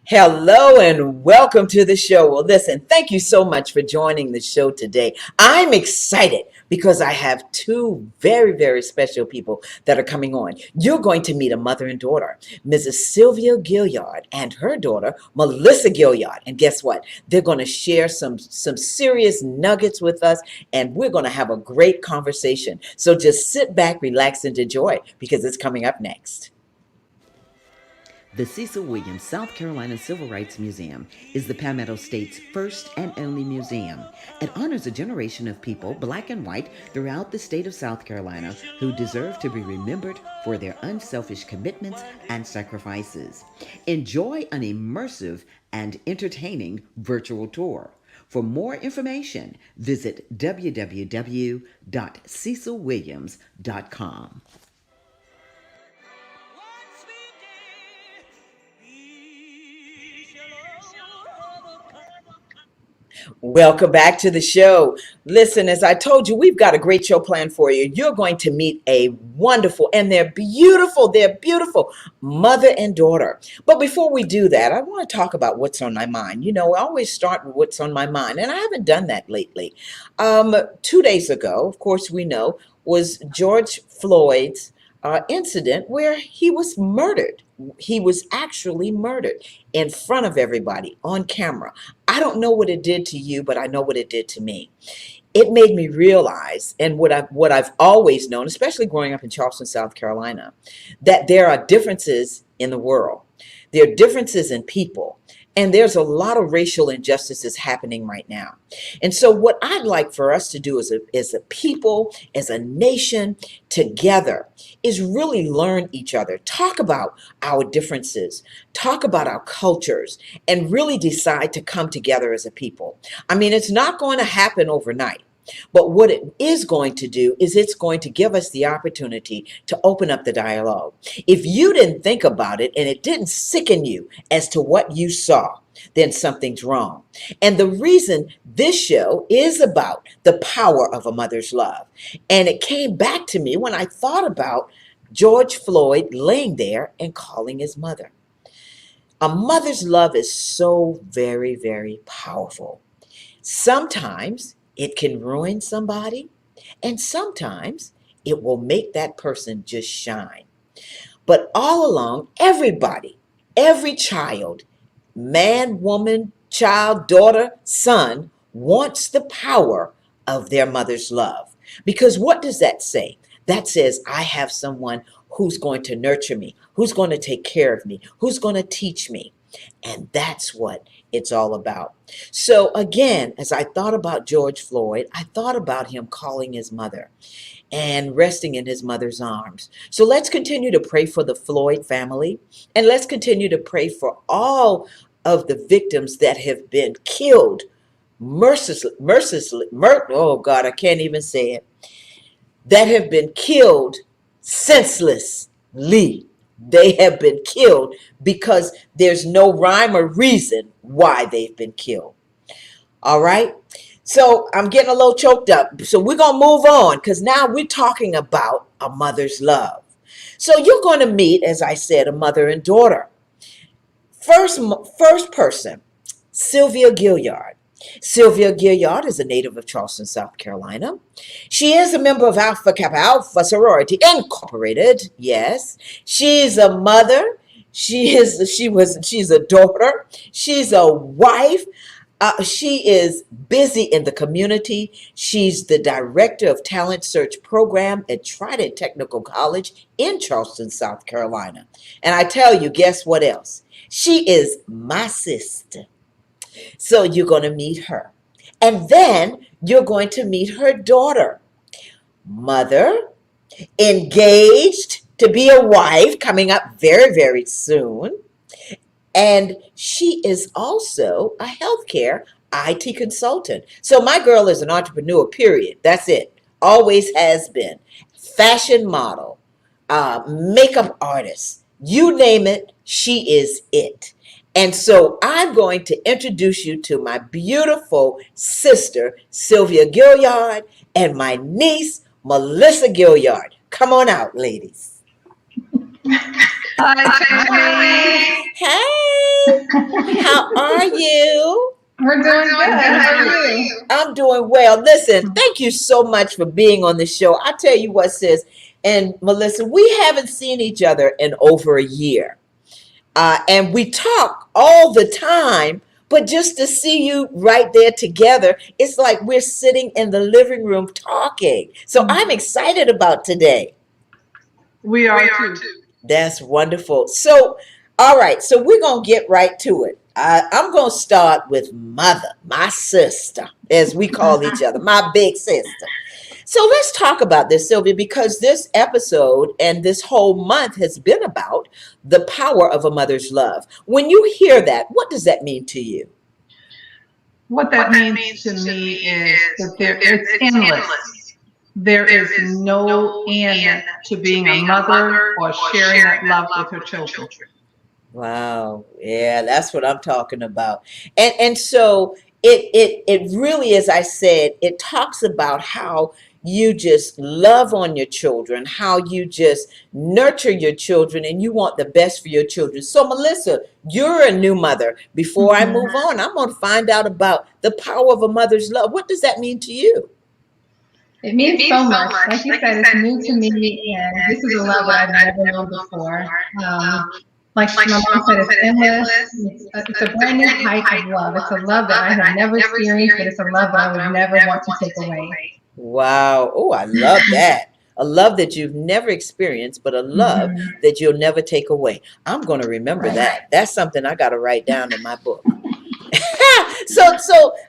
Hello and welcome to the show. Well, listen, thank you so much for joining the show today. I'm excited because I have two very, very special people that are coming on. You're going to meet a mother and daughter, Mrs. Sylvia Gilliard and her daughter, Melissa Gilliard. And guess what? They're going to share some serious nuggets with us, and we're going to have a great conversation. So just sit back, relax, and enjoy because it's coming up next. The Cecil Williams South Carolina Civil Rights Museum is the Palmetto State's first and only museum. It honors a generation of people, black and white, throughout the state of South Carolina who deserve to be remembered for their unselfish commitments and sacrifices. Enjoy an immersive and entertaining virtual tour. For more information, visit www.cecilwilliams.com. Welcome back to the show. Listen, as I told you, we've got a great show planned for you. You're going to meet a wonderful, and they're beautiful mother and daughter. But before we do that, I want to talk about what's on my mind. You know, I always start with what's on my mind, and I haven't done that lately. 2 days ago, of course, we know, was George Floyd's incident where he was murdered. He was actually murdered in front of everybody on camera. I don't know what it did to you, but I know what it did to me. It made me realize, and what I've always known, especially growing up in Charleston, South Carolina, that there are differences in the world. There are differences in people. And there's a lot of racial injustices happening right now. And so what I'd like for us to do as a people, as a nation, together, is really learn each other, talk about our differences, talk about our cultures, and really decide to come together as a people. I mean, it's not going to happen overnight. But what it is going to do is it's going to give us the opportunity to open up the dialogue. If you didn't think about it and it didn't sicken you as to what you saw, then something's wrong. And the reason this show is about the power of a mother's love. And it came back to me when I thought about George Floyd laying there and calling his mother. A mother's love is so very, very powerful. Sometimes it can ruin somebody, and sometimes it will make that person just shine. But all along, everybody, every child, man, woman, child, daughter, son, wants the power of their mother's love. Because what does that say? That says, I have someone who's going to nurture me, who's going to take care of me, who's going to teach me. And that's what it's all about. So again, as I thought about George Floyd, I thought about him calling his mother and resting in his mother's arms. So let's continue to pray for the Floyd family, and let's continue to pray for all of the victims that have been killed oh God, I can't even say it, that have been killed senselessly. They have been killed because there's no rhyme or reason why they've been killed. All right. So I'm getting a little choked up. So we're going to move on because now we're talking about a mother's love. So you're going to meet, as I said, a mother and daughter. First person, Sylvia Gilliard. Sylvia Gilliard is a native of Charleston, South Carolina. She is a member of Alpha Kappa Alpha Sorority Incorporated. Yes, she's a mother. She's a daughter. She's a wife. She is busy in the community. She's the director of talent search program at Trident Technical College in Charleston, South Carolina. And I tell you, guess what else? She is my sister. So you're going to meet her. And then you're going to meet her daughter. Mother, engaged to be a wife, coming up very, very soon. And she is also a healthcare IT consultant. So my girl is an entrepreneur, period. That's it. Always has been. Fashion model, makeup artist, you name it, she is it. And so I'm going to introduce you to my beautiful sister, Sylvia Gilliard, and my niece, Melissa Gilliard. Come on out, ladies. Hi, Tammy. Hey, How are you? We're doing good. How are you? I'm doing well. Listen, thank you so much for being on the show. I tell you what, sis and Melissa, we haven't seen each other in over a year. And we talk all the time, but just to see you right there together, it's like we're sitting in the living room talking. So I'm excited about today. We are too. That's wonderful. So, all right. So we're going to get right to it. I'm going to start with mother, my sister, as we call each other, my big sister. So let's talk about this, Sylvia, because this episode and this whole month has been about the power of a mother's love. When you hear that, what does that mean to you? What that means to me is that it's endless. There is no end to being a mother or sharing that love with her children. Wow. Yeah, that's what I'm talking about. And so it really, as I said, it talks about how you just love on your children, how you just nurture your children, and you want the best for your children. So, Melissa, you're a new mother. Before I move on, I'm going to find out about the power of a mother's love. What does that mean to you? It means so much. Like you said, it's new to me, and this is a love that I've never known before. Like my mom said, it's endless. It's a brand new type of love. It's a love that I have never experienced, but it's a love that I would never want to take away. Wow. Oh, I love that. A love that you've never experienced, but a love that you'll never take away. I'm going to remember that. That's something I got to write down in my book.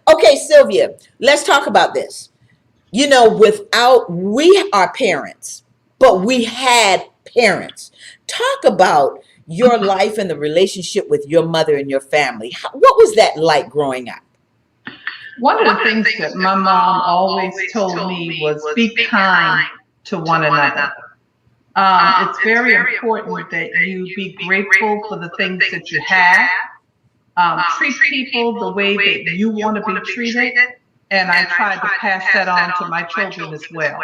Okay, Sylvia, let's talk about this. You know, we are parents, but we had parents. Talk about your life and the relationship with your mother and your family. What was that like growing up? One of the things that my mom always told me was be kind to one another. It's very important that you be grateful for the things that you have. Treat people the way that you want to be treated. And I tried to pass that on to my children as well.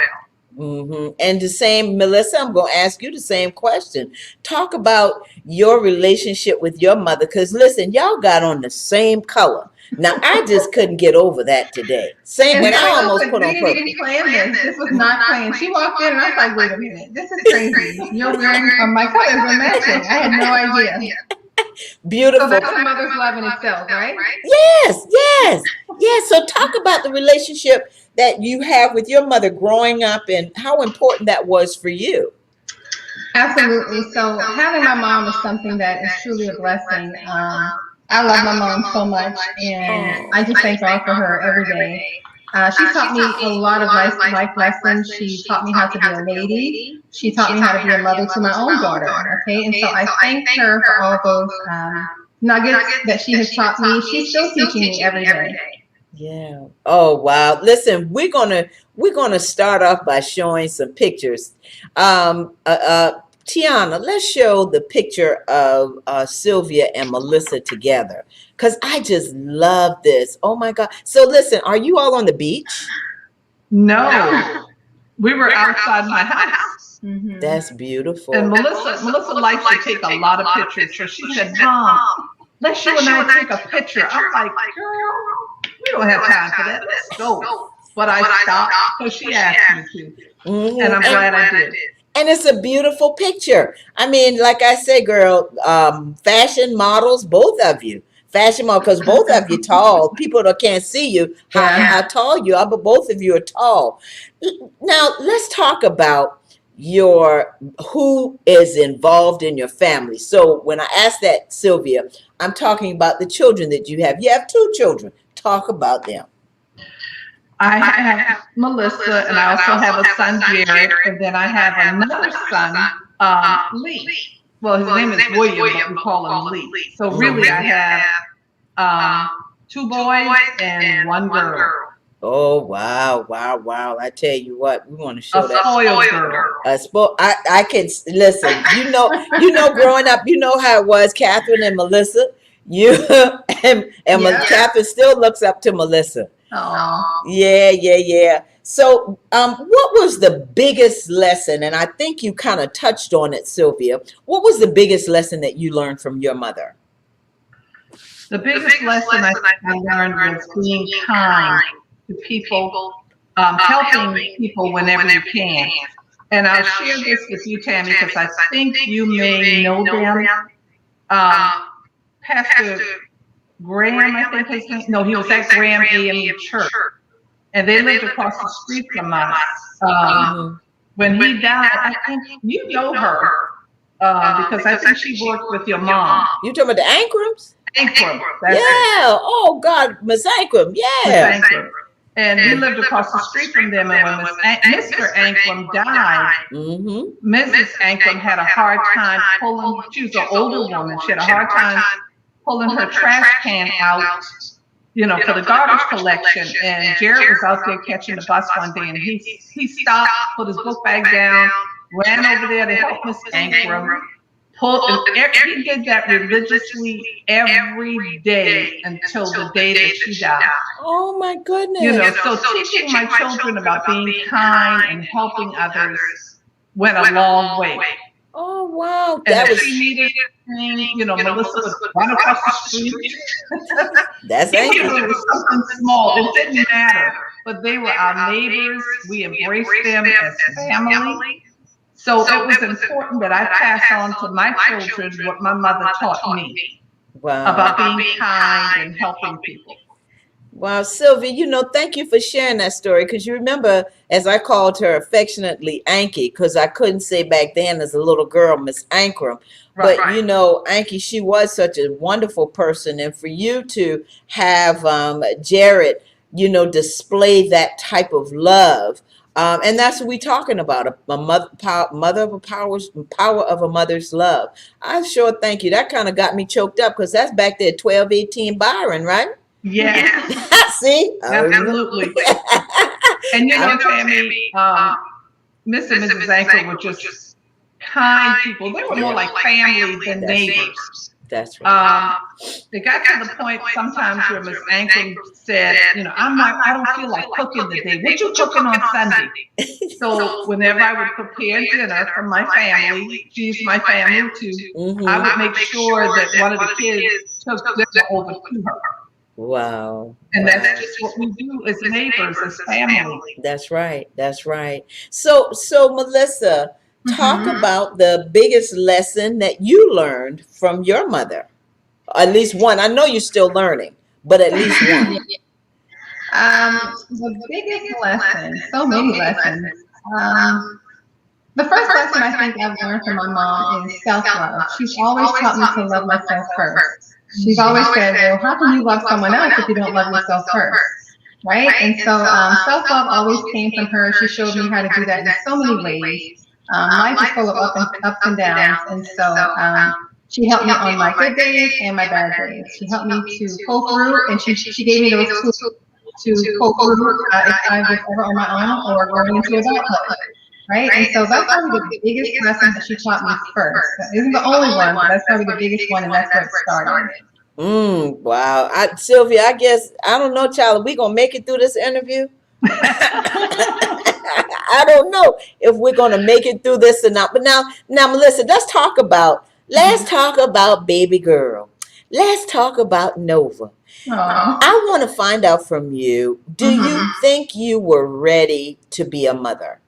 And the same, Melissa, I'm going to ask you the same question. Talk about your relationship with your mother, because listen, y'all got on the same color. Now, I just couldn't get over that today. Same, and I almost put on purple. This was not planned. She walked in and I was like, wait a minute, this is crazy. You're wearing my colors are matching. I had no idea. Beautiful. So that's a mother's love in itself, right? Yes. So talk about the relationship that you have with your mother growing up and how important that was for you. Absolutely. So having my mom is something that is truly a blessing. I love my mom so much, and I just thank God for her every day. She taught me a lot of life lessons. She taught me how to be a lady. She taught me how to be a mother to my own daughter. Okay, and so I thank her for all those nuggets that she has taught me. She's still teaching me every day. Yeah. Oh wow. Listen, we're gonna start off by showing some pictures. Tiana, let's show the picture of Sylvia and Melissa together, because I just love this. Oh my God. So listen, are you all on the beach? No. We were outside my house. That's beautiful. And Melissa likes to take a lot of pictures. So she said, Mom, let's you and I take a picture. I'm like, girl, we don't have time for that. Let's go. But I stopped because she asked me to. And I'm glad I did. And it's a beautiful picture. I mean, like I say, girl, fashion models, both of you. Fashion model, because both of you tall. People that can't see you, how tall you are, but both of you are tall. Now, let's talk about who is involved in your family. So when I ask that, Sylvia, I'm talking about the children that you have. You have 2 children. Talk about them. I have Melissa, and I also have a son, Jared, and then I have another son, Lee. Well, his name is William, but we call him Lee. So really, I have 2 boys and 1 girl. Oh, wow. I tell you what, we want to show that. A spoiled girl. I can, listen, you know, growing up, you know how it was, Catherine and Melissa. Catherine still looks up to Melissa. Oh. Yeah. So, what was the biggest lesson? And I think you kind of touched on it, Sylvia. What was the biggest lesson that you learned from your mother? The biggest lesson I learned was being kind to people, helping people whenever you can. And I'll share this with you, Tammy, because I think you may know them. Pastor Graham, I think his name. No, he was at Graham AME Church, and they lived across the street from us. When he died, I think you know her because I think she worked with your mom. You talking about the Ankrams? Ankrum. Yeah. Oh God, Miss Ankrum. Yeah. Miss Ankrum. And we lived across the street from them. And when Mr. Ankrum died, Mrs. Ankrum had a hard time pulling. She was an older woman. She had a hard time pulling her trash can out, for the garbage collection. And Jared was out there catching the bus one day, and he stopped, put his book bag down, ran over there to help Miss Ankrum. He did that religiously every day until the day that she died. Oh my goodness! So teaching my children about being kind and helping others went a long way. Oh wow! And if she needed anything, Melissa would run across the street. That's even if it was something small, it didn't matter. But they were our neighbors. We embraced them as family. So it was important that I pass on to my children what my mother taught me about being kind and helping people. Wow, Sylvia, thank you for sharing that story, because you remember, as I called her affectionately Ankie, because I couldn't say back then as a little girl, Miss Ankrum. But, Ankie, she was such a wonderful person. And for you to have Jared, display that type of love. And that's what we're talking about, a power of a mother's love. I sure thank you. That kind of got me choked up, because that's back there, 1218 Byron, right? Yeah. See? Absolutely. And Tammy, Miss and Mrs. Ankrum were just kind people. They were more like family than neighbors. That's right. It got to the point sometimes where Miss Ankrum said, I don't feel like cooking today. What you cooking on Sunday? So whenever I would prepare dinner for my family, she's my family too, I would make sure that one of the kids took dinner over to her. Wow. And that's just what we do as neighbors, as family. That's right. That's right. So Melissa, talk about the biggest lesson that you learned from your mother. At least one. I know you're still learning, but at least one. The biggest lesson, so many lessons. The first lesson I think I've learned from my mom is self-love. She's always taught me to love myself first. She's always said, well, how can you love someone else if you don't love yourself first? Right? And so self-love always came from her. She showed me how to do that in so many ways. Life is full of ups and downs. And so she helped me on my good days and my bad days. She helped me to pull through, and she gave me those tools to pull through if I was ever on my own or going into adulthood. Right? And so that's probably the biggest lesson that she taught me first. It isn't the only one, but that's probably the biggest one, and that's where it started. Wow. Sylvia, I guess, I don't know, child, are we going to make it through this interview? I don't know if we're going to make it through this or not. But now, Melissa, let's talk about baby girl. Let's talk about Nova. I want to find out from you, do you think you were ready to be a mother?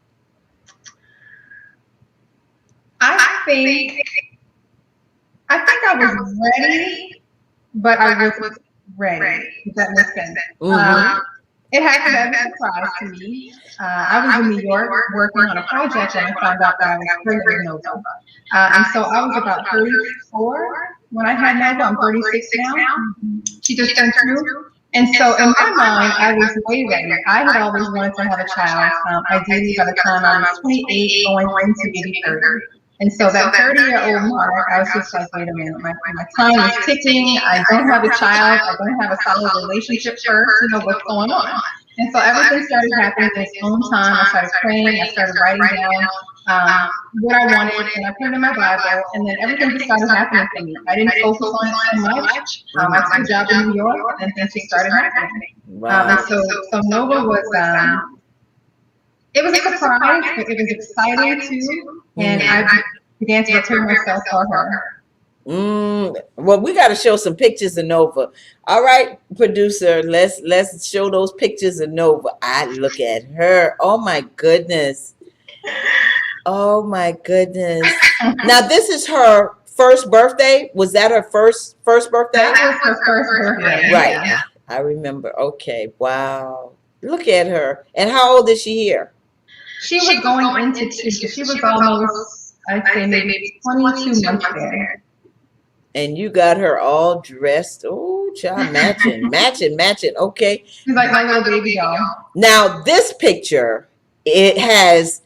I think I was ready, but I wasn't ready. If that makes sense. It happened as a surprise to me. I was in New York working on a project when I found out that I was pregnant with Nova. And so I was about 34 when I had Nova. I'm 36 now. She just turned 2. And so in my mind, I was way ready. I had always wanted to have a child. Ideally, by the time I was 28, going into maybe 30. And so that 30-year-old mark, I was just like, wait a minute, my time is ticking. I don't have a child. I don't have a solid relationship first. What's going on? And so everything started happening in its own time. I started praying. I started writing down what I wanted, and I put it in my Bible. And then everything just started happening for me. I didn't focus on it so much. I took a job in New York, and things just started happening. And so Nova was, it was a surprise, but it was exciting too. And I began to prepare myself for her. Well, we got to show some pictures of Nova. All right, producer, let's show those pictures of Nova. I look at her. Oh my goodness. Oh my goodness. Now this is her first birthday. Was that her first birthday? That was her first birthday. Right. Yeah. I remember. Okay. Wow. Look at her. And how old is she here? She was going into two. So she was almost, I'd say maybe 22 months there. And you got her all dressed. Oh, child, matching. Okay. She's like my little baby doll. Now this picture, it has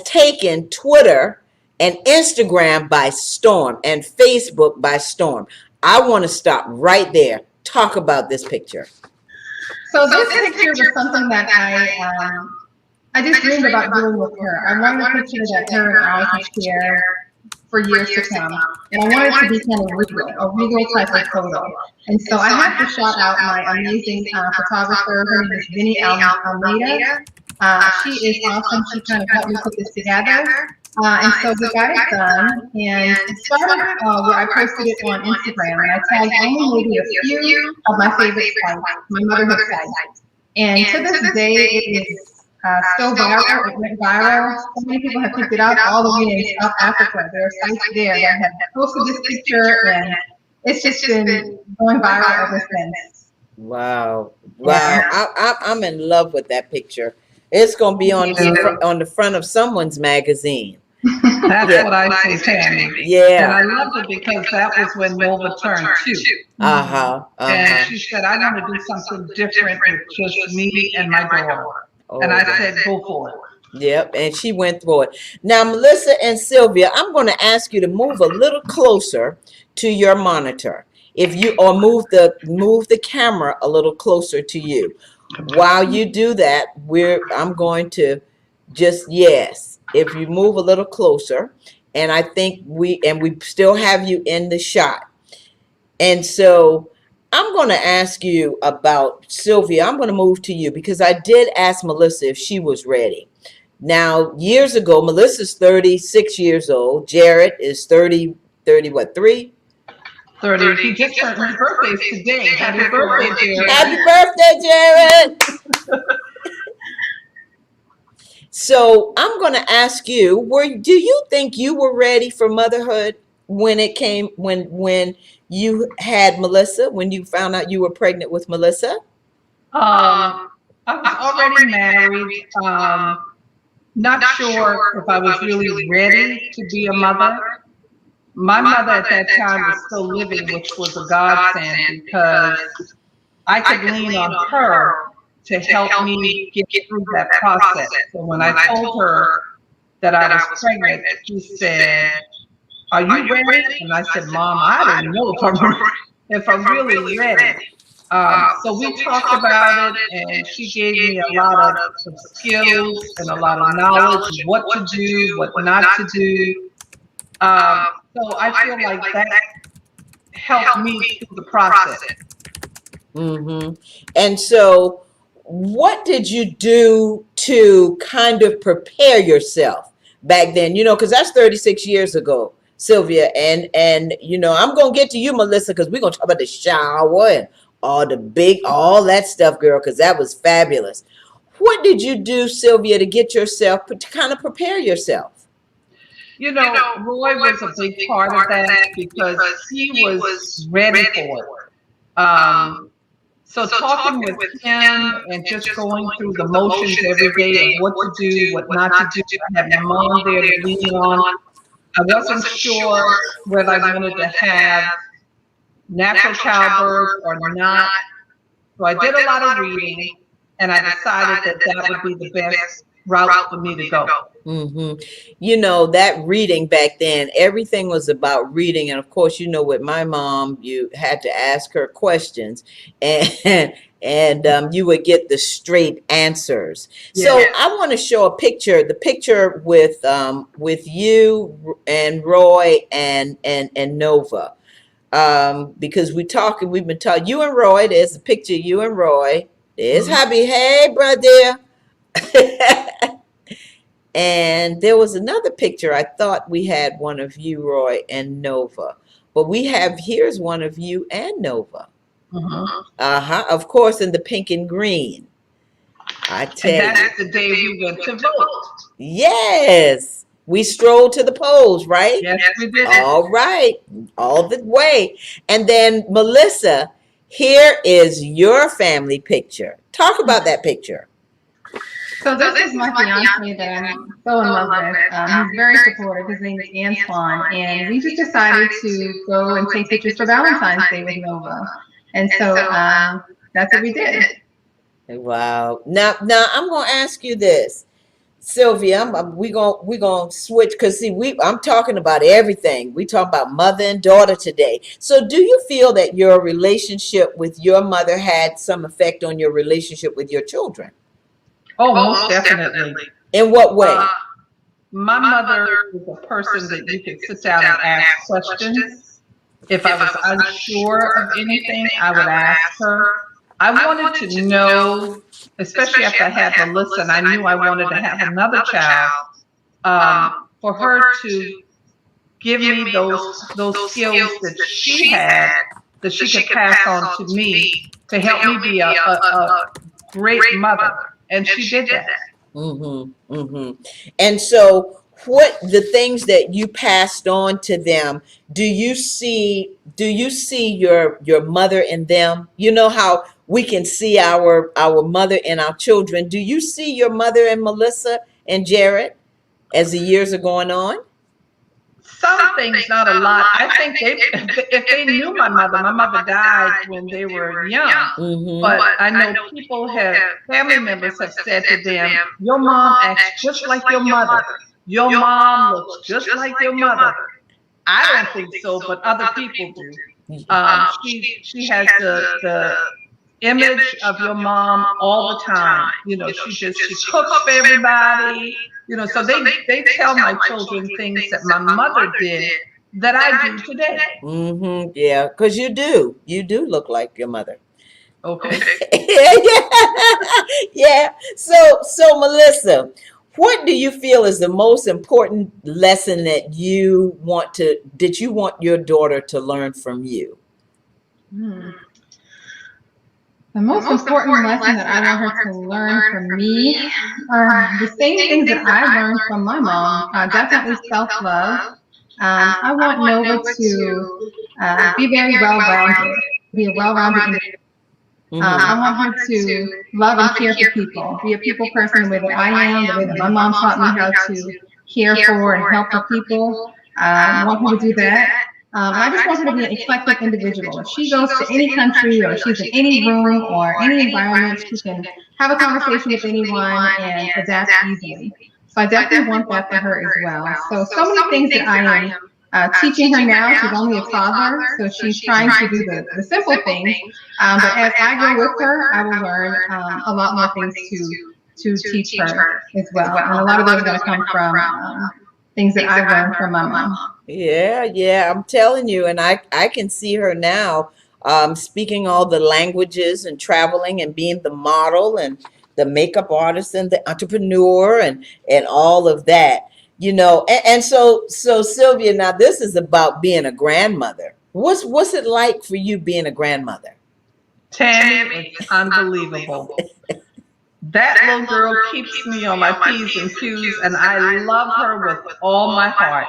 taken Twitter and Instagram by storm and Facebook by storm. I want to stop right there. Talk about this picture. So this picture was something that I just dreamed about doing with her. I wanted a picture that her and I could share for years to come. And I wanted it to be kind of a regal type of photo. And so I have to shout out my amazing photographer. Her name is Vinny Almeida. She is awesome. She kind of helped me put this together. And so we got it done. And it started where I posted it on Instagram. And I tagged only maybe a few of my favorite sites, my motherhood sites. And to this day, it is still viral. It went viral. So many people have picked it up all the way in South Africa. There are sites there that have posted this picture, and it's just been going viral ever since. Wow. I'm in love with that picture. It's gonna be on the front of someone's magazine. That's what I say, Tammy. Yeah. And I loved it because that was when Nova turned 2. And she said, I want to do something different with just me and my daughter. And I said, go for it. Yep, and she went through it. Now, Melissa and Sylvia, I'm going to ask you to move a little closer to your monitor. If you move the camera a little closer to you. While you do that, I'm going to just if you move a little closer, and I think we still have you in the shot. And so I'm going to ask you about Sylvia. I'm going to move to you because I did ask Melissa if she was ready. Now, years ago, Melissa's 36 years old. Jared is 3? 30. He just turned his birthday today. Happy birthday, Jared. Happy birthday, Jared. So I'm going to ask you, do you think you were ready for motherhood when you had Melissa, when you found out you were pregnant with Melissa? I was already married. Not sure if I was really ready to be a mother. My mother at that time was still living, which was a godsend because I could lean on her to help me get through that process. So when I told her that I was pregnant, she said, are you ready? And I said, Mom, I don't know if I'm really ready. So we talked about it, and she gave me a lot of skills and a lot of knowledge, what to do, what not to do. So I feel like that helped me through the process. And so what did you do to kind of prepare yourself back then? Because that's 36 years ago, Sylvia. And I'm going to get to you, Melissa, because we're going to talk about the shower and all that stuff, girl, because that was fabulous. What did you do, Sylvia, to get yourself, to kind of prepare yourself? Roy was a big part of that because he was ready for it. So talking with him and just going through the motions every day of what to do, what not to do. I had my mom there to lean on. I wasn't sure whether I wanted to have natural childbirth or not. So I did a lot of reading, and I decided that would be the best route for me to go. That reading back then, everything was about reading. And of course, with my mom, you had to ask her questions and you would get the straight answers. Yeah. So I want to show the picture with you and Roy and Nova. Because we've been talking, you and Roy, there's a picture of you and Roy. There's hubby. Hey, brother. And there was another picture. I thought we had one of you, Roy, and Nova. But here's one of you and Nova. Mm-hmm. Of course, in the pink and green. I tell you. And that's the day we went to vote. Yes. We strolled to the polls, right? Yes, we did. All right. All the way. And then, Melissa, here is your family picture. Talk about that picture. So this is my fiance that I'm so in love with. He's very supportive. His name is Antoine, and we just decided to go and take pictures for Valentine's Day with Nova. And so that's what we did. Wow. Now I'm going to ask you this. Sylvia, we gonna switch because see, I'm talking about everything. We talk about mother and daughter today. So, do you feel that your relationship with your mother had some effect on your relationship with your children? Oh, most definitely. In what way? My mother was a person that you could sit down and ask questions. If I was unsure of anything, I would ask her. I wanted to know, especially after I had Melissa, and I knew I wanted to have another child, for her to give me those skills that she had, that she could pass on to me to help me be a great mother. And she did that. Mm-hmm. Mm-hmm. And so, what the things that you passed on to them, do you see your mother in them? You know how we can see our mother in our children. Do you see your mother in Melissa and Jared as the years are going on? Some things, not a lot. I think if they knew my mother died when they were young. Mm-hmm. But I know family members have said to them, your mom acts just like your mother. Your mom looks just like your mother. I don't think so, but other people do. She has the image of your mom all the time. You know, she cooks for everybody. You know, so they tell my children things that my mother did that I do today. Mm-hmm. Yeah, because you do look like your mother. Okay. Yeah. So Melissa, what do you feel is the most important lesson that you want your daughter to learn from you? The most important lesson that I want her to learn from me are the same things that I learned from my mom. Definitely self-love. I want Nova to be very well-rounded, be a well-rounded individual. I want her to love and care for people, be a people person the way that I am, the way that my mom taught me how to care for and help the people. I want her to do that. I just want her to be an eclectic individual. If she goes to any country or she's in any room or any environment, she can have a conversation with anyone and adapt easily. So I definitely want that for her as well. So many things that I am teaching her now. She's only a toddler, so she's trying to do the simple things. But as I go with her, I will learn a lot more things to teach her as well. And a lot of those are going to come from things that I've learned from my mom. Yeah, I'm telling you, and I can see her now speaking all the languages and traveling and being the model and the makeup artist and the entrepreneur and all of that. You know, and so Sylvia, now this is about being a grandmother. What's it like for you being a grandmother? Tammy, it's unbelievable. That little girl keeps me on my P's and Q's, and I love her with all my heart.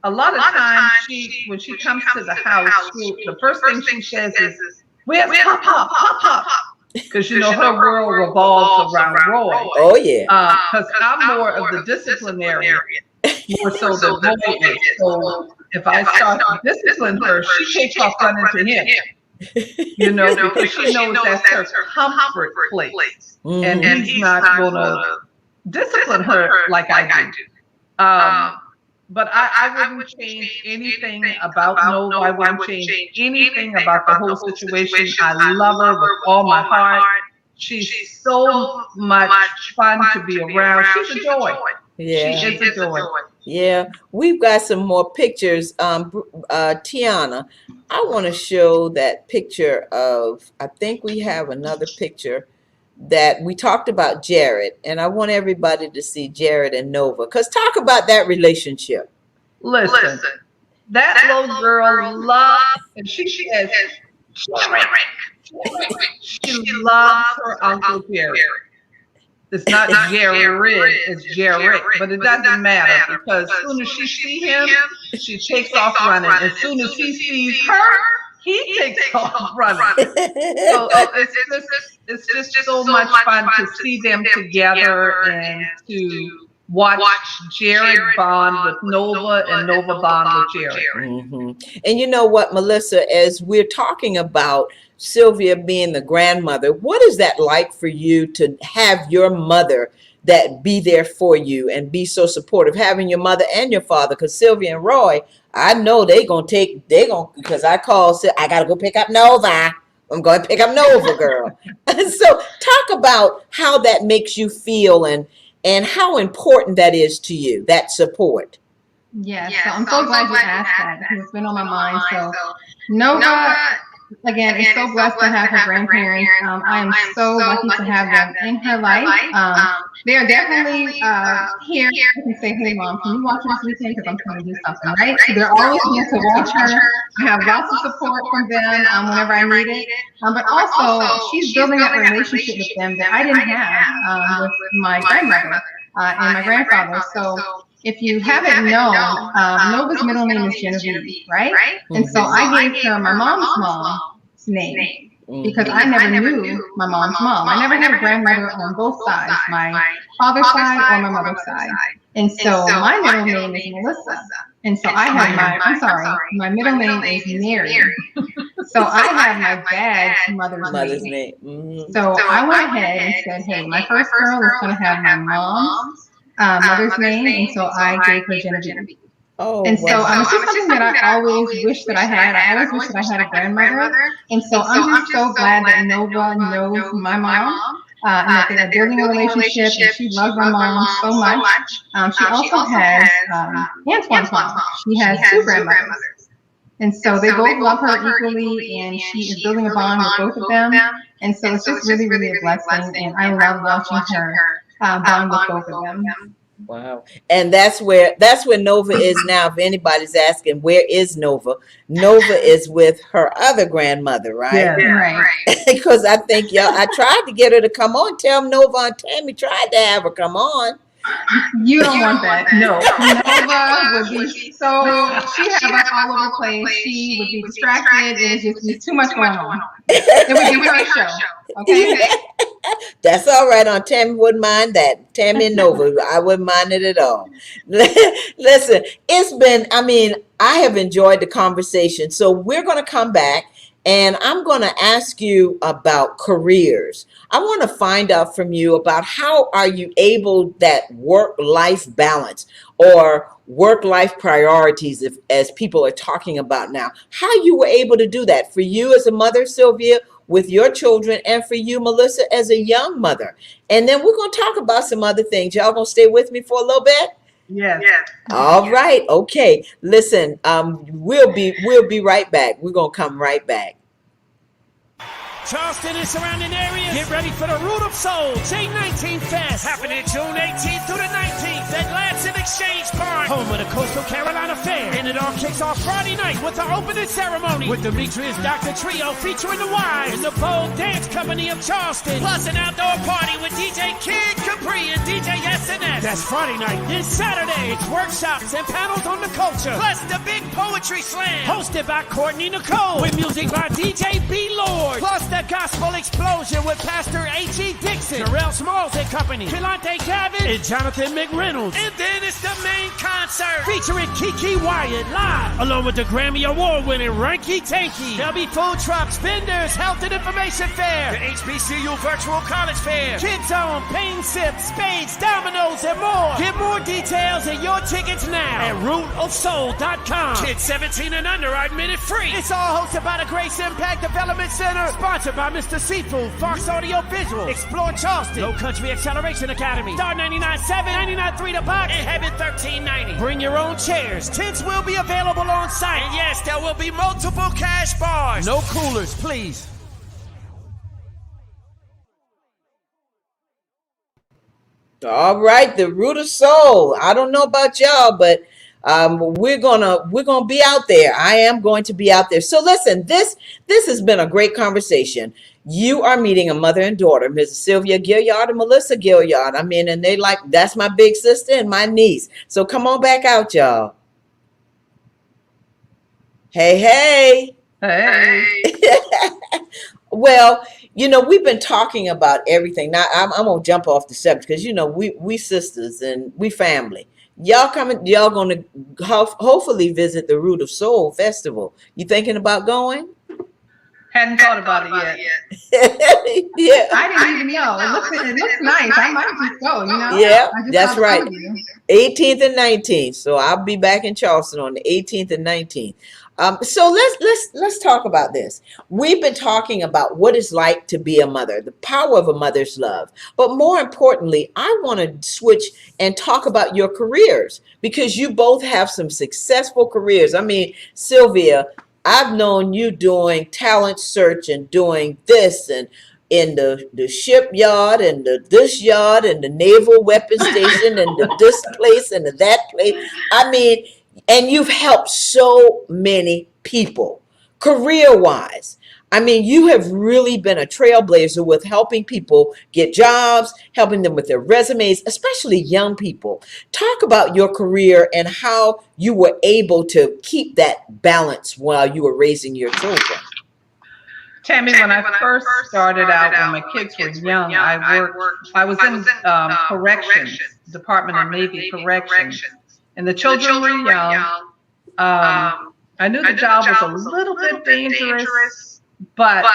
A lot of times, when she comes to the house, the first thing she says is, "Where's Papa? Papa?" Because you know her world revolves around Roy. Oh yeah. Because I'm more of the disciplinarian, more so than Roy is. So if I start to discipline her, she takes off running to him. You know, because she knows that's her comfort place, and he's not going to discipline her like I do. But I wouldn't change anything about Nova. I wouldn't change anything about the whole situation. I love her with all my heart. She's so much fun to be around. She's a joy. Yeah. She is a joy. Yeah, we've got some more pictures. Tiana, I want to show that picture of, I think we have another picture that we talked about Jared, and I want everybody to see Jared and Nova, because talk about that relationship. Listen, That little girl loves, and she says, Jerry. She loves her Uncle Jerry. It's not Jared, it's Jarek, but it doesn't matter because as soon as she sees him, she takes off running. As soon as he sees her, he takes off running. So it's just so much fun to see them together and to watch Jared bond with Nova and Nova bond with Jared. Mm-hmm. And you know what, Melissa, as we're talking about Sylvia being the grandmother, what is that like for you to have your mother that be there for you and be so supportive, having your mother and your father? Because Sylvia and Roy, I know because I got to go pick up Nova. I'm going to pick up Nova, girl. So talk about how that makes you feel and how important that is to you, that support. Yes, so I'm so glad you asked that because it's been on my mind. So Nova, again, is so blessed to have her grandparents. I am so lucky to have them in her life. They are definitely here. I can say, hey, Mom, can you watch her this weekend because I'm trying to do something, right? So they're always here to watch her. I have lots of support from them whenever I need it. But also, she's building that relationship with them that I didn't have with my grandmother and my grandfather. So if you haven't known, Nova's middle name is Genevieve, right? And so I gave her my mom's name because I never knew my mom's mom. I never had a grandmother on both sides, my father's side or my mother's side. And so my middle name is Melissa. And so I have my middle name is Mary. So I have my dad's mother's name. Mm-hmm. So I went ahead and said, hey, my first girl is going to have my mom's mother's name, and so I gave her Genevieve. Oh, and so it's just something that I always wish that I had. I always wish that I had a grandmother, and so I'm just so glad that Nova knows my mom, and that they are building a relationship, and she loves my mom so much. She also has Antoine's mom. She has two grandmothers, and so they both love her equally, and she is building a bond with both of them, and so it's just really, really a blessing, and I love watching her bond with both of them. Wow. And that's where Nova is now. If anybody's asking, where is Nova? Nova is with her other grandmother, right? Yeah, right. Because I think I tried to get her to come on. Tell Nova and Tammy tried to have her come on. You don't want that. No. Nova would be she'd have us all over the place. She would be distracted. It would just be too much going on. It would be her show. Okay. That's all right. Tammy wouldn't mind that. Tammy and Nova, I wouldn't mind it at all. Listen, I have enjoyed the conversation. So we're going to come back and I'm going to ask you about careers. I want to find out from you about how are you able that work-life balance or work-life priorities, as people are talking about now, how you were able to do that for you as a mother, Sylvia, with your children, and for you, Melissa, as a young mother. And then we're going to talk about some other things. Y'all going to stay with me for a little bit? Yes. All right. Okay. Listen, we'll be right back. We're going to come right back. Charleston and surrounding areas, get ready for the Root of Soul J19 Fest, happening June 18th through the 19th at Ladson Exchange Park, home of the Coastal Carolina Fair. And it all kicks off Friday night with the opening ceremony with Demetrius Dr. Trio featuring the Wives and the Vogue Dance Company of Charleston, plus an outdoor party with DJ Kid Capri and DJ SNS. That's Friday night. Then Saturday, it's workshops and panels on the culture, plus the big poetry slam hosted by Courtney Nicole with music by DJ B. Lord, plus the Gospel Explosion with Pastor H.E. Dixon, Terrell Smalls and Company, Philante Gavin, and Jonathan McReynolds. And then it's the main concert featuring Kiki Wyatt live, along with the Grammy Award-winning Ranky Tanky. There'll be food trucks, vendors, health and information fair, the HBCU Virtual College Fair, Kids Zone, Pain Sip, Spades, Dominoes, and more. Get more details and your tickets now at rootofsoul.com. Kids 17 and under are admitted free. It's all hosted by the Grace Impact Development Center, sponsored by Mr. Seafood, Fox Audio Visual, Explore Charleston, Low Country Acceleration Academy, Star 99.7, 99.3 The Box, and Heaven 1390. Bring your own chairs. Tents will be available on site. And yes, there will be multiple cash bars. No coolers, please. All right, the Root of Soul. I don't know about y'all, but We're gonna be out there. I am going to be out there. So listen, this has been a great conversation. You are meeting a mother and daughter, Mrs. Sylvia Gilliard and Melissa Gilliard. I mean, and that's my big sister and my niece. So come on back out, y'all. Hey. Well, we've been talking about everything. Now I'm gonna jump off the subject because we sisters and we family. Y'all gonna hopefully visit the Root of Soul Festival. You thinking about going? Hadn't thought about it yet. Yeah. I didn't even know. It looks nice. I might just go, Yeah, that's right. 18th and 19th. So I'll be back in Charleston on the 18th and 19th. So let's talk about this. We've been talking about what it's like to be a mother, the power of a mother's love. But more importantly, I want to switch and talk about your careers because you both have some successful careers. I mean, Sylvia, I've known you doing talent search and doing this and in the shipyard and this yard and the naval weapons station and this place and that place. I mean, and you've helped so many people career-wise. I mean, you have really been a trailblazer with helping people get jobs, helping them with their resumes, especially young people. Talk about your career and how you were able to keep that balance while you were raising your children. Tammy, when I first started out, when my kids were young, I was in corrections, Department of Navy corrections, and the children were young. I knew the job was a little bit dangerous, but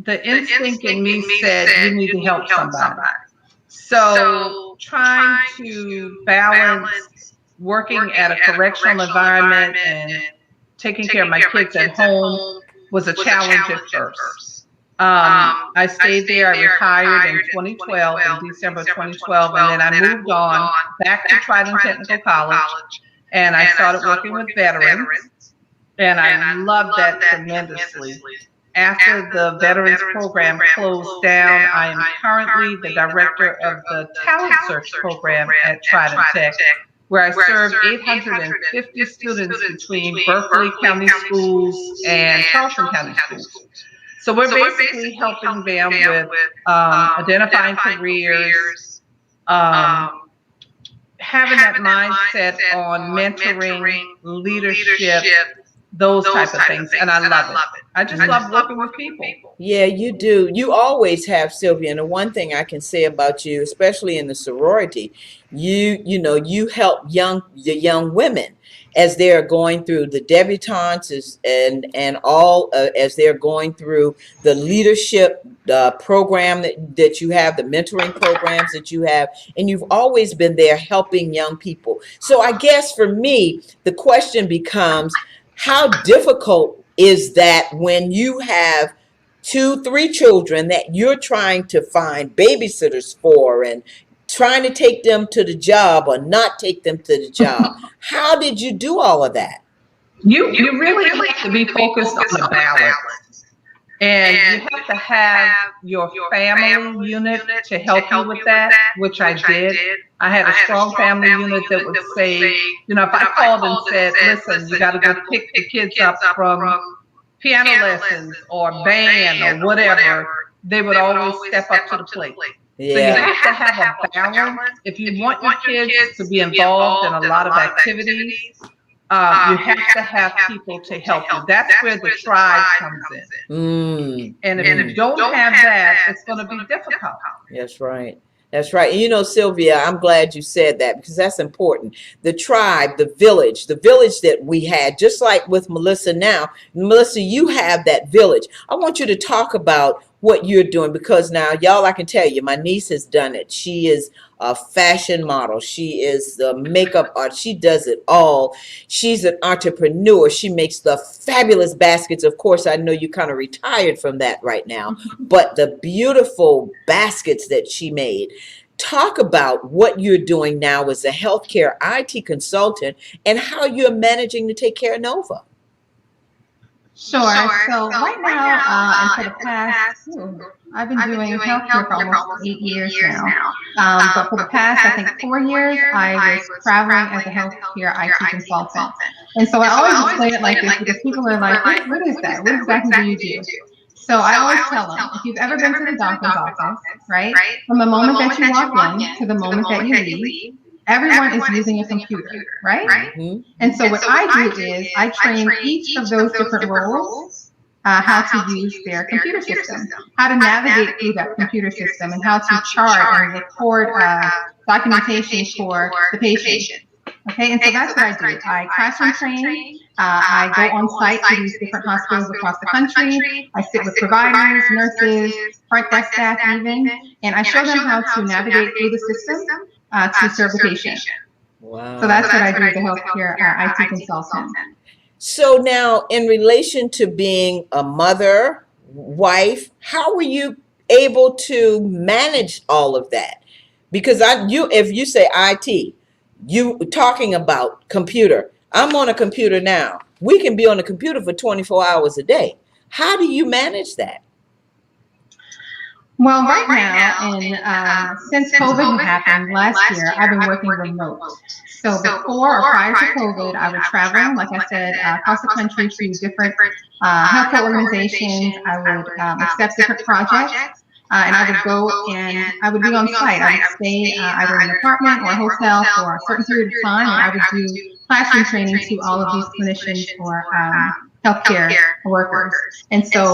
the instinct in me said you need to help somebody. So trying to balance working at a correctional environment and taking care of my kids at home was a challenge at first. I stayed there. I retired in 2012, in December 2012, and then I moved on back to Trident Technical College, and I started working with veterans, and I loved that tremendously. After the Veterans Program closed down, I am currently the director of the Talent Search Program at Trident Tech, where I serve 850 students between Berkeley County Schools and Charleston County Schools. So we're basically helping them with identifying careers, having that mindset on mentoring, leadership, those type of things, and I love it. I just love working with people. Yeah, you do. You always have, Sylvia. And the one thing I can say about you, especially in the sorority, you help the young women as they're going through the debutantes and all as they're going through the leadership program that you have, the mentoring programs that you have, and you've always been there helping young people. So I guess for me, the question becomes, how difficult is that when you have 2-3 children that you're trying to find babysitters for and trying to take them to the job or not take them to the job? How did you do all of that? You really have to be focused on the balance. And you have to have your family unit to help you with that, which I did. I had a strong family unit that would say, if I called and said, listen, you got to go pick the kids up from piano lessons or band or whatever, they would always step up to the plate. Yeah. So you have to have a balance. If you want your kids to be involved in a lot of activities, you have to have people to help you. That's where the tribe comes in. And if you don't have that, it's going to be difficult. That's right. That's right. And Sylvia, I'm glad you said that because that's important. The tribe, the village that we had, just like with Melissa now. Melissa, you have that village. I want you to talk about what you're doing because now, y'all, I can tell you, my niece has done it. She is a fashion model. She is the makeup artist. She does it all. She's an entrepreneur. She makes the fabulous baskets. Of course, I know you kind of retired from that right now, but the beautiful baskets that she made. Talk about what you're doing now as a healthcare IT consultant and how you're managing to take care of Nova. Sure. So right now, and for the past, I've been doing healthcare for almost 8 years now. But for the past, I think 4 years, I was traveling as a healthcare IT consultant. And so I always explain it like this because people are like, what is that? What exactly do you do? So I always tell them, if you've ever been to the doctor's office, right, from the moment that you walk in to the moment that you leave, everyone is using a computer, right? Mm-hmm. And so what I do is I train each of those different roles how to use their computer system, how to navigate through that computer system, and how to chart and record documentation for the patient. Okay, and so that's what I do. I classroom train. I go on site to these different hospitals across the country. I sit with providers, nurses, front desk staff even, and I show them how to navigate through the system to serve the patient. Wow. So that's what I do as a healthcare IT consultant. So now, in relation to being a mother, wife, how were you able to manage all of that? Because if you say IT, you talking about computer. I'm on a computer now. We can be on a computer for 24 hours a day. How do you manage that? Well, right now, and since COVID happened last year, I've been working remote. So before or prior to COVID, I would travel, like I said, across the country to different healthcare organizations. I would accept different projects, and I would go and I would be on site. I would stay either in an apartment or a hotel for a certain period of time, and I would do classroom training to all of these clinicians or healthcare workers. And so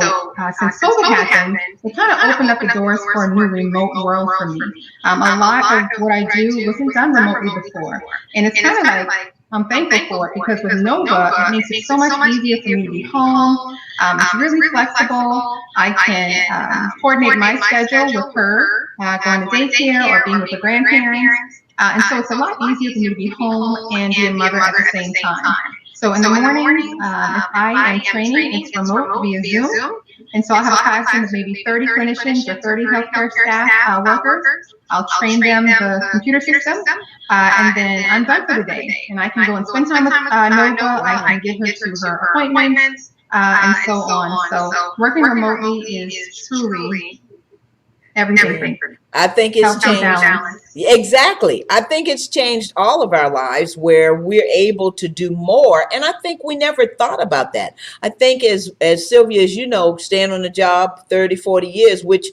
since COVID happened, it kind of opened up the doors for a new remote world for me. A lot of what I do wasn't done remotely before. And it's kind of like, I'm thankful for it because with Nova, it makes it so much easier for me to be home. It's really flexible. I can coordinate my schedule with her, going to daycare or being with the grandparents. And so it's a lot easier for me to be home and be a mother at the same time. So in the mornings, if I am training, it's remote via Zoom. And so I'll have a classroom of maybe 30 clinicians or 30 healthcare staff workers. I'll train them the computer system, and then I'm done for the day. And I can go and spend time with Nova. I can get her to her appointments, and so on. So working remotely is truly everything. I think it's changed. Exactly. I think it's changed all of our lives where we're able to do more. And I think we never thought about that. I think as Sylvia, as you know, staying on the job 30, 40 years, which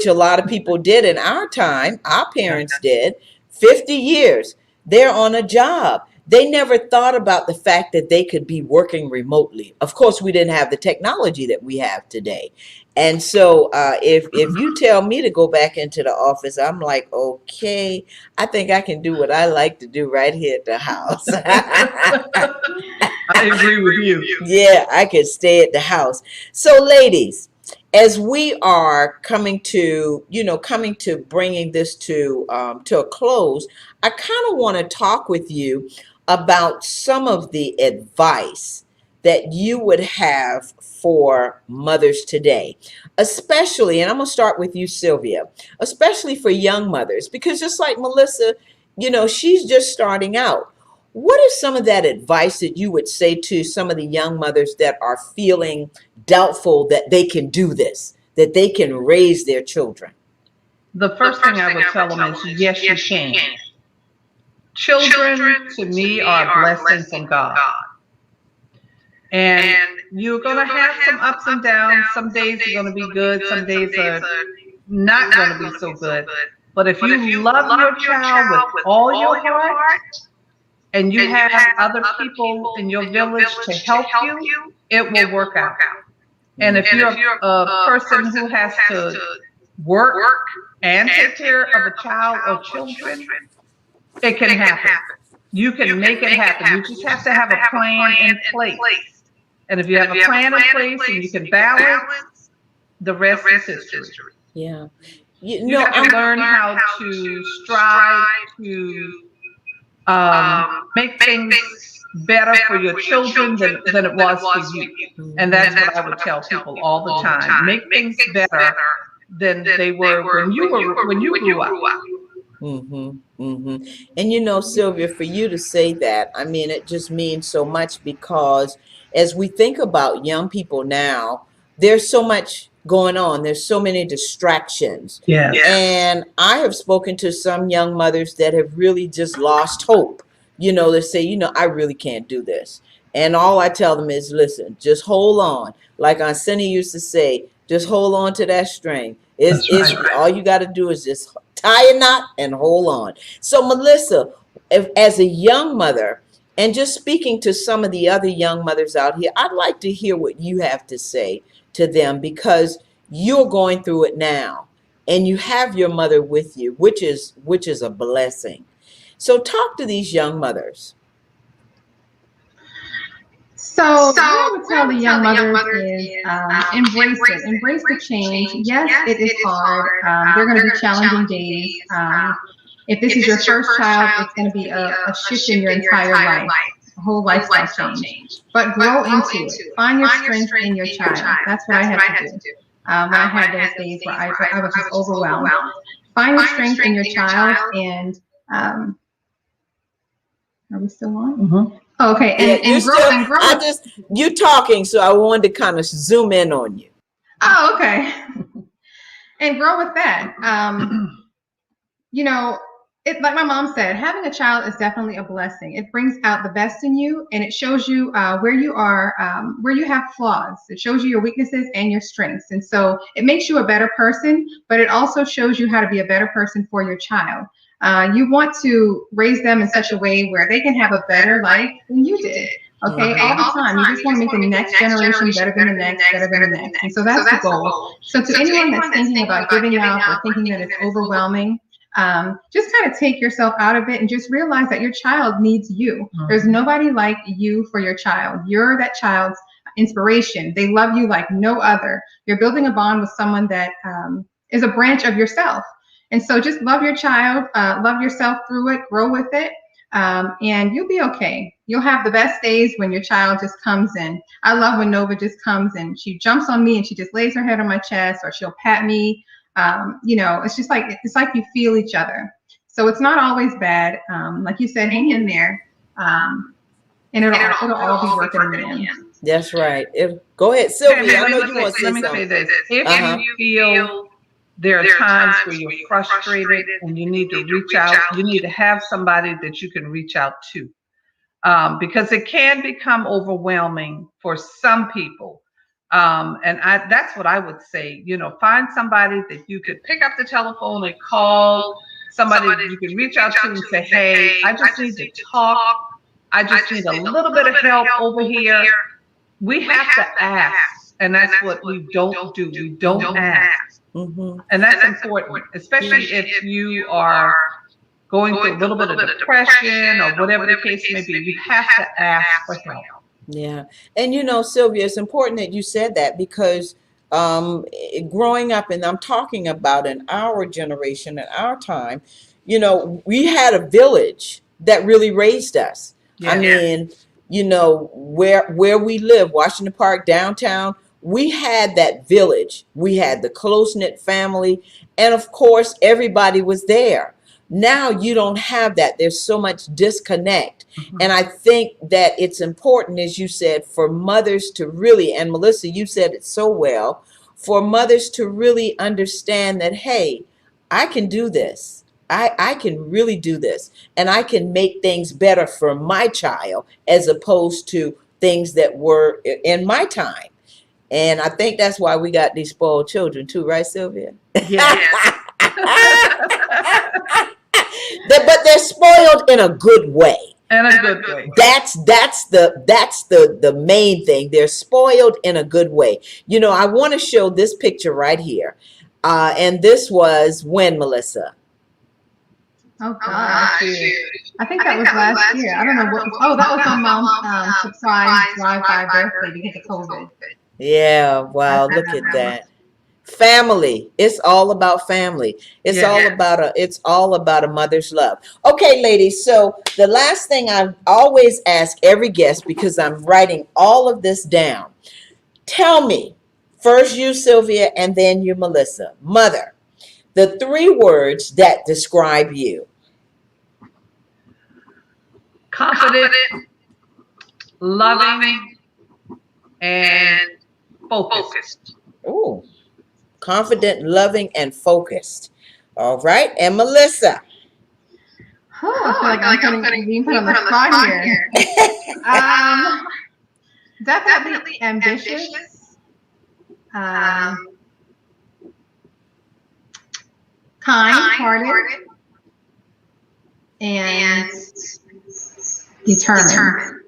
a lot of people did in our time, our parents did, 50 years, they're on a job. They never thought about the fact that they could be working remotely. Of course, we didn't have the technology that we have today. And so if you tell me to go back into the office, I'm like, okay, I think I can do what I like to do right here at the house. I agree with you. Yeah, I could stay at the house. So ladies, as we are coming to bringing this to a close, I kind of want to talk with you about some of the advice that you would have for mothers today, especially, and I'm going to start with you, Sylvia, especially for young mothers, because just like Melissa, she's just starting out. What is some of that advice that you would say to some of the young mothers that are feeling doubtful that they can do this, that they can raise their children? The first thing I would tell them is, yes, you can. Children, to me, are a blessing from God. And you're going to have some ups and downs. Some days are going to be good. Some days are not going to be so good. But if you love your child with all your heart, and you have other people in your village to help you, it will work out. And if you're a person who has to work and take care of a child or children, it can happen. You can make it happen. You just have to have a plan in place. And if you have a plan in place and you can balance, the rest is history. Yeah. You have to learn how to strive to make things better for your children than it was for you. And that's what I would tell people all the time. Make things better than they were when you grew up. Mm-hmm, mm-hmm. And Sylvia, for you to say that, I mean, it just means so much because as we think about young people now, there's so much going on. There's so many distractions. Yeah. And I have spoken to some young mothers that have really just lost hope. They say, I really can't do this. And all I tell them is, listen, just hold on. Like Arseni used to say, just hold on to that string. It's right. All you got to do is just tie a knot and hold on. So, Melissa, as a young mother, and just speaking to some of the other young mothers out here, I'd like to hear what you have to say to them, because you're going through it now and you have your mother with you, which is a blessing. So talk to these young mothers. So what I would tell the young mothers is embrace it. Embrace the change. Yes, it is hard. There are going to be challenging days. If this is your first child, it's going to be a shift in your entire life, a whole lifestyle change. But grow into it. Find your strength in your child. That's what I had to do when I had those days where I was just overwhelmed. Find your strength in your child. And are we still on? Mm-hmm. Okay, and grow. You talking, so I wanted to kind of zoom in on you. Oh, okay. And grow with that. It, like my mom said, having a child is definitely a blessing. It brings out the best in you, and it shows you where you are, where you have flaws. It shows you your weaknesses and your strengths. And so it makes you a better person, but it also shows you how to be a better person for your child. You want to raise them in such a way where they can have a better life than you did. Okay, all the time. You just want to make the next generation better than the next, better than the next. And so that's the goal. So to anyone that's thinking about giving up or thinking that it's overwhelming, just kind of take yourself out of it and just realize that your child needs you. There's nobody like you for your child. You're that child's inspiration. They love you like no other. You're building a bond with someone that is a branch of yourself. And so just love your child, love yourself through it, grow with it, and you'll be okay. You'll have the best days when your child just comes in. I love when Nova just comes in. She jumps on me and she just lays her head on my chest, or she'll pat me. It's just like, you feel each other. So it's not always bad. Like you said, hang in there, and it'll all be working in the end. That's right. Go ahead, Sylvia. I know you want to say something. Let me say this. If you feel there are times where you're frustrated and you need to reach out, you need to have somebody that you can reach out to, because it can become overwhelming for some people. That's what I would say, find somebody that you could pick up the telephone and call, somebody that you can reach out to and say, hey, I just need to talk. I just need a little bit of help over here. We have to ask. And that's what we don't do. We don't ask. Mm-hmm. And that's important, especially if you are going through a little bit of depression or whatever the case may be. You have to ask for help. Yeah. And Sylvia, it's important that you said that, because growing up, and I'm talking about in our generation, in our time, we had a village that really raised us. Yeah. I mean, where we live, Washington Park, downtown, we had that village. We had the close-knit family. And of course, everybody was there. Now you don't have that. There's so much disconnect. Mm-hmm. And I think that it's important, as you said, for mothers to really, and Melissa, you said it so well, for mothers to really understand that, hey, I can do this. I can really do this. And I can make things better for my child as opposed to things that were in my time. And I think that's why we got these spoiled children too, right, Sylvia? Yeah. But they're spoiled in a good way. In a good way. That's the main thing. They're spoiled in a good way. I want to show this picture right here. And this was when, Melissa? Oh, gosh. I think that was last year. I don't know what. Oh, that was my mom's surprise drive-by birthday because of COVID. Yeah, wow, look at that. Family. It's all about family. It's all about a mother's love. Okay, ladies, so the last thing I always ask every guest, because I'm writing all of this down. Tell me, first you, Sylvia, and then you, Melissa. Mother, the 3 words that describe you. Confident, loving, and focused. Oh, confident, loving, and focused. All right. And Melissa. I feel like being put on the spot here. Definitely ambitious, kind-hearted, and determined.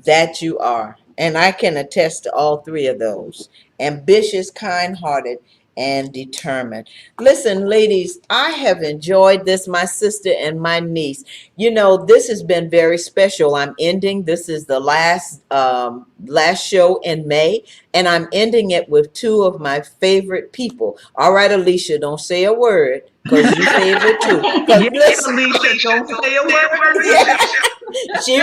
That you are. And I can attest to all three of those. Ambitious, kind-hearted, and determined. Listen, ladies, I have enjoyed this, my sister and my niece. You know, this has been very special. I'm ending. This is the last show in May, and I'm ending it with two of my favorite people. All right, Alicia, don't say a word because you favorite too. Yes, Alicia, don't say a word. Yeah. she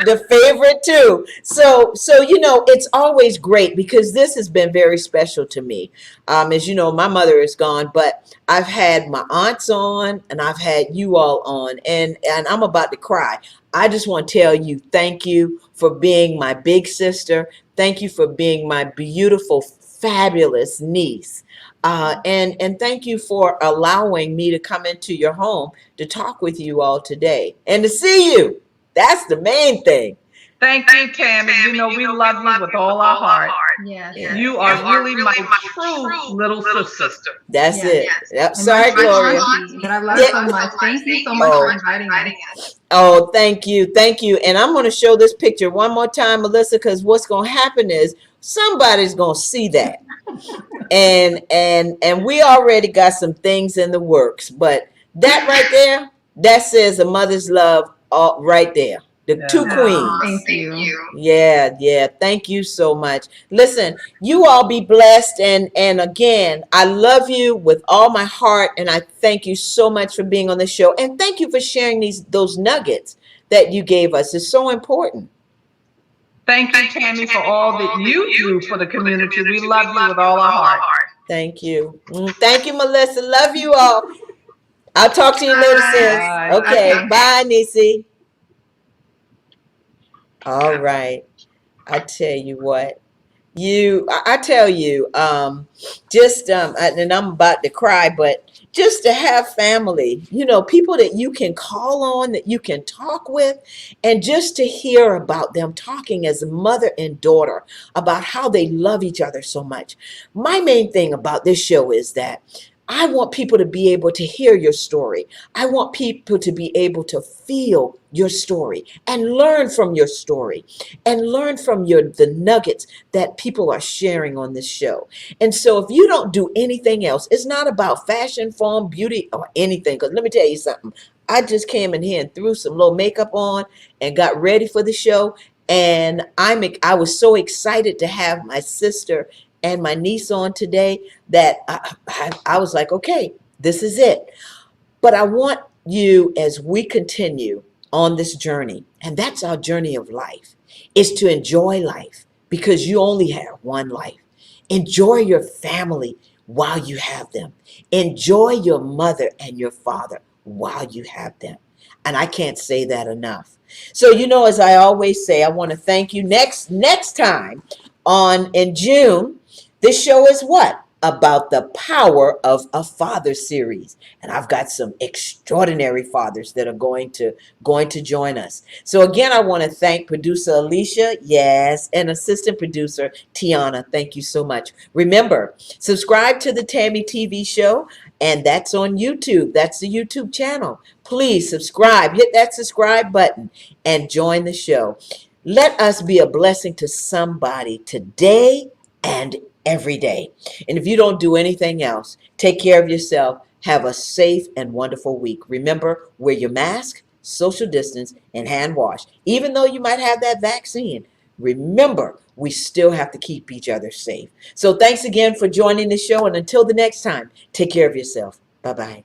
the favorite too. So you know, it's always great because this has been very special to me. As you know, my mother is gone, but I've had my aunts on and I've had you all on, and I'm about to cry. I just want to tell you thank you for being my big sister. Thank you for being my beautiful, fabulous niece. And thank you for allowing me to come into your home to talk with you all today and to see you. That's the main thing. Thank you, Tammy. You know, we love you with all our heart. Yes. You are really my true little sister. That's it. Yep. And Sorry, Gloria. But I love so much. Thank you so much for inviting us. Oh, thank you. Thank you. And I'm going to show this picture one more time, Melissa, because what's going to happen is somebody's going to see that. And we already got some things in the works, but that right there, that says a mother's love right there. The two queens. Thank you. Yeah. Thank you so much. Listen, you all be blessed. And again, I love you with all my heart. And I thank you so much for being on the show. And thank you for sharing those nuggets that you gave us. It's so important. Thank you, Tammy, for all that you do for the community. We love you with all our heart. Thank you. Thank you, Melissa. Love you all. I'll talk to you later, sis. Okay. Bye, Nisi. All right. I tell you what. I tell you, and I'm about to cry, but just to have family, you know, people that you can call on, that you can talk with, and just to hear about them talking as a mother and daughter about how they love each other so much. My main thing about this show is that I want people to be able to hear your story. I want people to be able to feel your story and learn from your story and learn from the nuggets that people are sharing on this show. And so if you don't do anything else, it's not about fashion, form, beauty, or anything. Because let me tell you something. I just came in here and threw some little makeup on and got ready for the show. And I was so excited to have my sister and my niece on today that I was like, okay, this is it. But I want you, as we continue on this journey, and that's our journey of life, is to enjoy life because you only have one life. Enjoy your family while you have them. Enjoy your mother and your father while you have them. And I can't say that enough. So, you know, as I always say, I want to thank you. Next time in June, this show is what? About the power of a father series. And I've got some extraordinary fathers that are going to join us. So again, I want to thank producer Alicia, yes, and assistant producer Tiana. Thank you so much. Remember, subscribe to the Tammy TV show, and that's on YouTube. That's the YouTube channel. Please subscribe. Hit that subscribe button and join the show. Let us be a blessing to somebody today and every day. And if you don't do anything else, take care of yourself. Have a safe and wonderful week. Remember, wear your mask, social distance, and hand wash. Even though you might have that vaccine, remember, we still have to keep each other safe. So thanks again for joining the show. And until the next time, take care of yourself. Bye-bye.